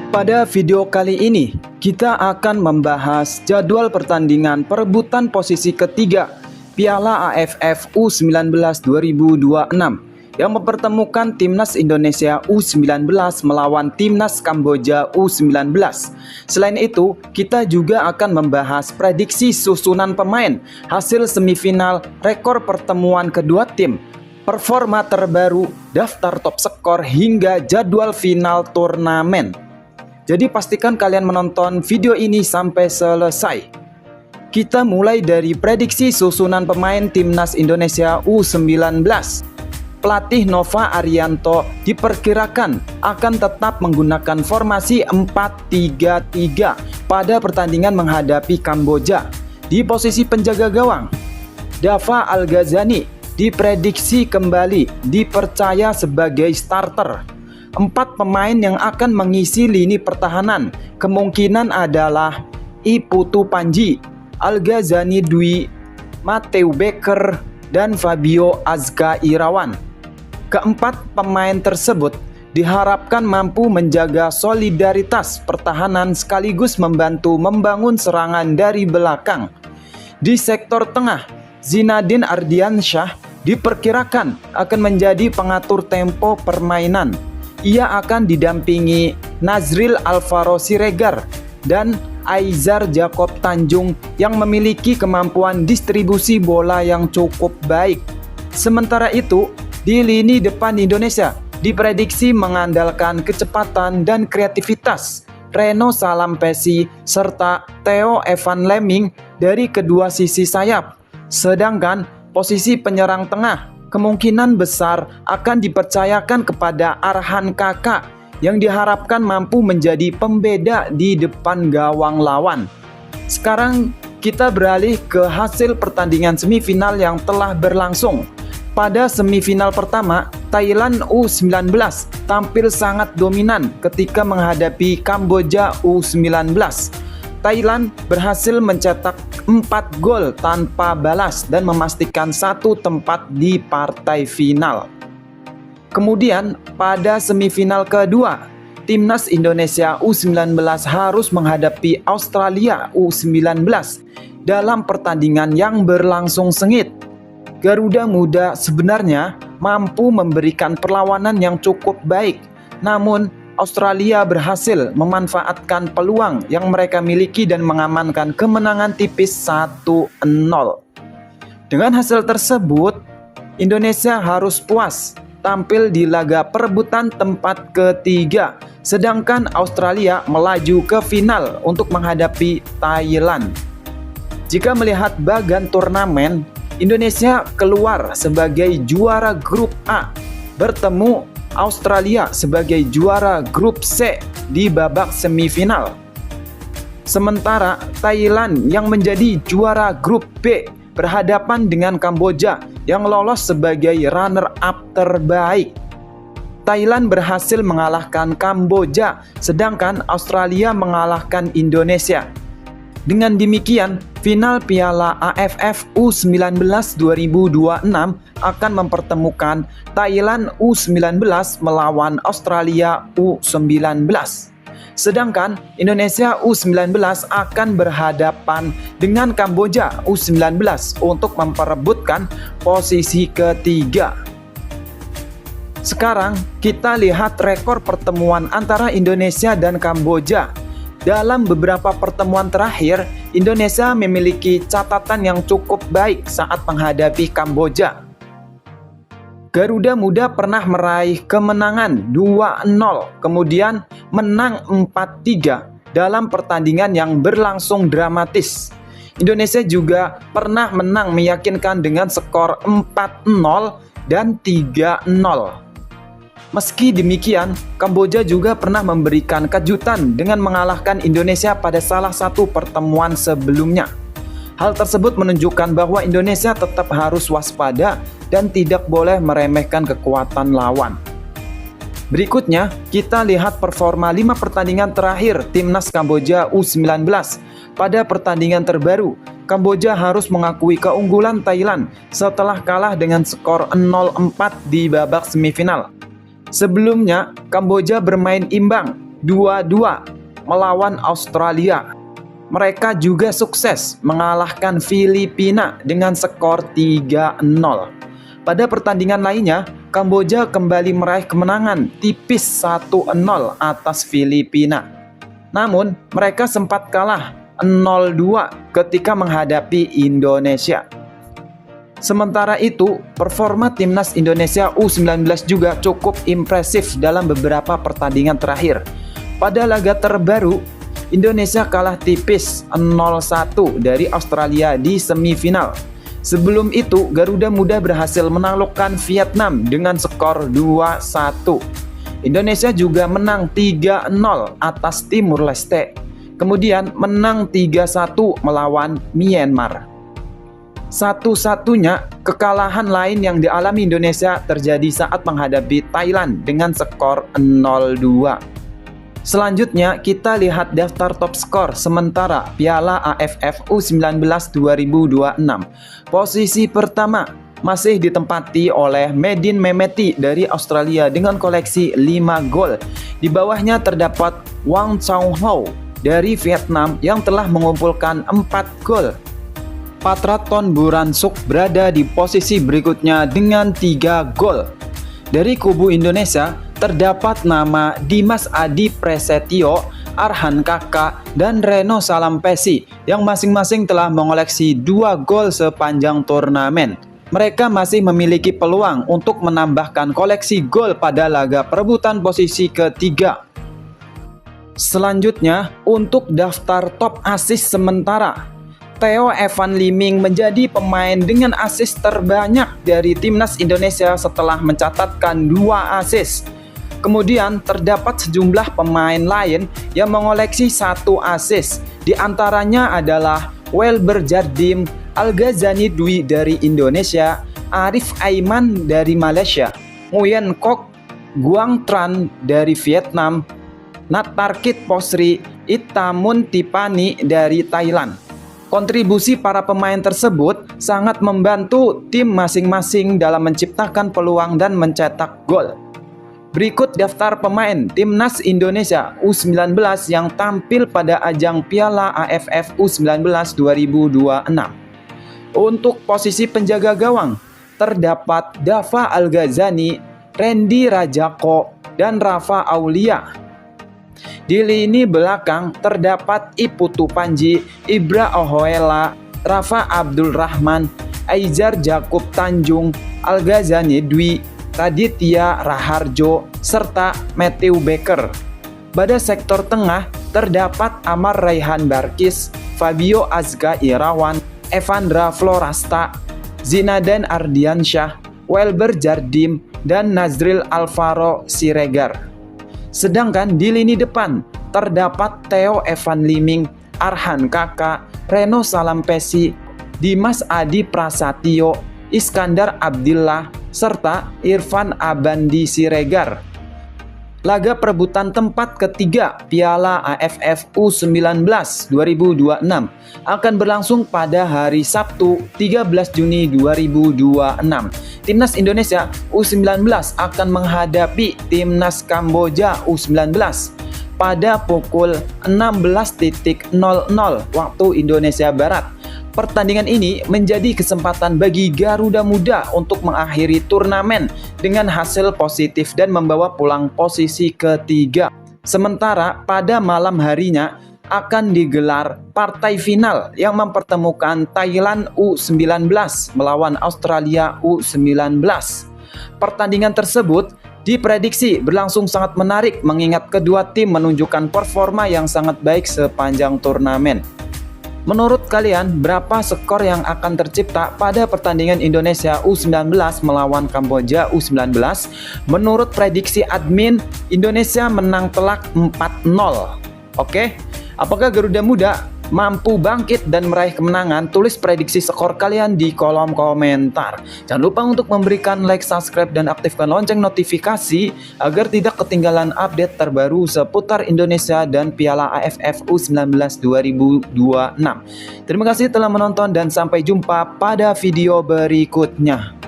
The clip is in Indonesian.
Pada video kali ini, kita akan membahas jadwal pertandingan perebutan posisi ketiga Piala AFF U19 2026 yang mempertemukan Timnas Indonesia U19 melawan Timnas Kamboja U19. Selain itu, kita juga akan membahas prediksi susunan pemain, hasil semifinal, rekor pertemuan kedua tim, performa terbaru, daftar top skor, hingga jadwal final turnamen. Jadi pastikan kalian menonton video ini sampai selesai. Kita mulai dari prediksi susunan pemain Timnas Indonesia U19. Pelatih Nova Arianto diperkirakan akan tetap menggunakan formasi 4-3-3 pada pertandingan menghadapi Kamboja. Di posisi penjaga gawang, Dava Al-Ghazani diprediksi kembali dipercaya sebagai starter. 4 pemain yang akan mengisi lini pertahanan kemungkinan adalah Iputu Panji, Al-Ghazani Dwi, Matthew Baker, dan Fabio Azka Irawan. Keempat pemain tersebut diharapkan mampu menjaga solidaritas pertahanan sekaligus membantu membangun serangan dari belakang. Di sektor tengah, Zinedine Ardiansyah diperkirakan akan menjadi pengatur tempo permainan. Ia akan didampingi Nazril Alvaro Siregar dan Aizar Jacob Tanjung yang memiliki kemampuan distribusi bola yang cukup baik. Sementara itu, di lini depan Indonesia diprediksi mengandalkan kecepatan dan kreativitas Reno Salampesi serta Theo Evan Lemming dari kedua sisi sayap. Sedangkan posisi penyerang tengah kemungkinan besar akan dipercayakan kepada Arhan Kakak yang diharapkan mampu menjadi pembeda di depan gawang lawan. Sekarang kita beralih ke hasil pertandingan semifinal yang telah berlangsung. Pada semifinal pertama, Thailand U19 tampil sangat dominan ketika menghadapi Kamboja U19. Thailand berhasil mencetak 4 gol tanpa balas dan memastikan 1 tempat di partai final. Kemudian pada semifinal kedua, Timnas Indonesia U19 harus menghadapi Australia U19 dalam pertandingan yang berlangsung sengit. Garuda Muda sebenarnya mampu memberikan perlawanan yang cukup baik, namun Australia berhasil memanfaatkan peluang yang mereka miliki dan mengamankan kemenangan tipis 1-0. Dengan hasil tersebut, Indonesia harus puas tampil di laga perebutan tempat ketiga, sedangkan Australia melaju ke final untuk menghadapi Thailand. Jika melihat bagan turnamen, Indonesia keluar sebagai juara grup A, bertemu Australia sebagai juara grup C di babak semifinal. Sementara Thailand yang menjadi juara grup B berhadapan dengan Kamboja yang lolos sebagai runner-up terbaik. Thailand berhasil mengalahkan Kamboja, sedangkan Australia mengalahkan Indonesia. Dengan demikian, final Piala AFF U19 2026 akan mempertemukan Thailand U19 melawan Australia U19. Sedangkan Indonesia U19 akan berhadapan dengan Kamboja U19 untuk memperebutkan posisi ketiga. Sekarang kita lihat rekor pertemuan antara Indonesia dan Kamboja. Dalam beberapa pertemuan terakhir, Indonesia memiliki catatan yang cukup baik saat menghadapi Kamboja. Garuda Muda pernah meraih kemenangan 2-0, kemudian menang 4-3 dalam pertandingan yang berlangsung dramatis. Indonesia juga pernah menang meyakinkan dengan skor 4-0 dan 3-0. Meski demikian, Kamboja juga pernah memberikan kejutan dengan mengalahkan Indonesia pada salah satu pertemuan sebelumnya. Hal tersebut menunjukkan bahwa Indonesia tetap harus waspada dan tidak boleh meremehkan kekuatan lawan. Berikutnya, kita lihat performa 5 pertandingan terakhir Timnas Kamboja U19. Pada pertandingan terbaru, Kamboja harus mengakui keunggulan Thailand setelah kalah dengan skor 0-4 di babak semifinal. Sebelumnya, Kamboja bermain imbang 2-2 melawan Australia. Mereka juga sukses mengalahkan Filipina dengan skor 3-0. Pada pertandingan lainnya, Kamboja kembali meraih kemenangan tipis 1-0 atas Filipina. Namun, mereka sempat kalah 0-2 ketika menghadapi Indonesia. Sementara itu, performa timnas Indonesia U19 juga cukup impresif dalam beberapa pertandingan terakhir. Pada laga terbaru, Indonesia kalah tipis 0-1 dari Australia di semifinal. Sebelum itu, Garuda Muda berhasil menaklukkan Vietnam dengan skor 2-1. Indonesia juga menang 3-0 atas Timur Leste. Kemudian menang 3-1 melawan Myanmar. Satu-satunya kekalahan lain yang dialami Indonesia terjadi saat menghadapi Thailand dengan skor 0-2. Selanjutnya kita lihat daftar top skor sementara Piala AFF U19 2026. Posisi pertama masih ditempati oleh Medin Mehmeti dari Australia dengan koleksi 5 gol. Di bawahnya terdapat Wang Chau Ho dari Vietnam yang telah mengumpulkan 4 gol. Patraton Buransuk berada di posisi berikutnya dengan 3 gol. Dari kubu Indonesia terdapat nama Dimas Adi Presetio, Arhan Kakak, dan Reno Salampesi yang masing-masing telah mengoleksi 2 gol sepanjang turnamen. Mereka masih memiliki peluang untuk menambahkan koleksi gol pada laga perebutan posisi ketiga. Selanjutnya, untuk daftar top assist sementara, Theo Evan Liming menjadi pemain dengan assist terbanyak dari timnas Indonesia setelah mencatatkan 2 assist. Kemudian terdapat sejumlah pemain lain yang mengoleksi 1 assist. Di antaranya adalah Welber Jardim, Al-Ghazani Dwi dari Indonesia, Arif Aiman dari Malaysia, Nguyen Kok Guang Tran dari Vietnam, Natarkit Posri, Itamun Tipani dari Thailand. Kontribusi para pemain tersebut sangat membantu tim masing-masing dalam menciptakan peluang dan mencetak gol. Berikut daftar pemain timnas Indonesia U19 yang tampil pada ajang Piala AFF U19 2026. Untuk posisi penjaga gawang, terdapat Dava Al-Ghazani, Randy Rajako, dan Rafa Aulia. Di lini belakang terdapat Iputu Panji, Ibra Ohoela, Rafa Abdul Rahman, Aizar Jakub Tanjung, Al-Ghazani Dwi, Raditya Raharjo, serta Matthew Baker. Pada sektor tengah terdapat Amar Raihan Barkis, Fabio Azka Irawan, Evandra Florasta, Zinadan Ardiansyah, Welber Jardim, dan Nazril Alvaro Siregar. Sedangkan di lini depan terdapat Theo Evan Liming, Arhan Kakak, Reno Salampesi, Dimas Adi Prasatyo, Iskandar Abdillah, serta Irfan Abandi Siregar. Laga perebutan tempat ketiga Piala AFF U19 2026 akan berlangsung pada hari Sabtu 13 Juni 2026. Timnas Indonesia U19 akan menghadapi Timnas Kamboja U19 pada pukul 16.00 waktu Indonesia Barat. Pertandingan ini menjadi kesempatan bagi Garuda Muda untuk mengakhiri turnamen dengan hasil positif dan membawa pulang posisi ketiga. Sementara pada malam harinya akan digelar partai final yang mempertemukan Thailand U19 melawan Australia U19. Pertandingan tersebut diprediksi berlangsung sangat menarik mengingat kedua tim menunjukkan performa yang sangat baik sepanjang turnamen. Menurut kalian, berapa skor yang akan tercipta pada pertandingan Indonesia U19 melawan Kamboja U19? Menurut prediksi admin, Indonesia menang telak 4-0. Oke? Apakah Garuda Muda mampu bangkit dan meraih kemenangan? Tulis prediksi skor kalian di kolom komentar. Jangan lupa untuk memberikan like, subscribe, dan aktifkan lonceng notifikasi agar tidak ketinggalan update terbaru seputar Indonesia dan Piala AFF U19 2026. Terima kasih telah menonton dan sampai jumpa pada video berikutnya.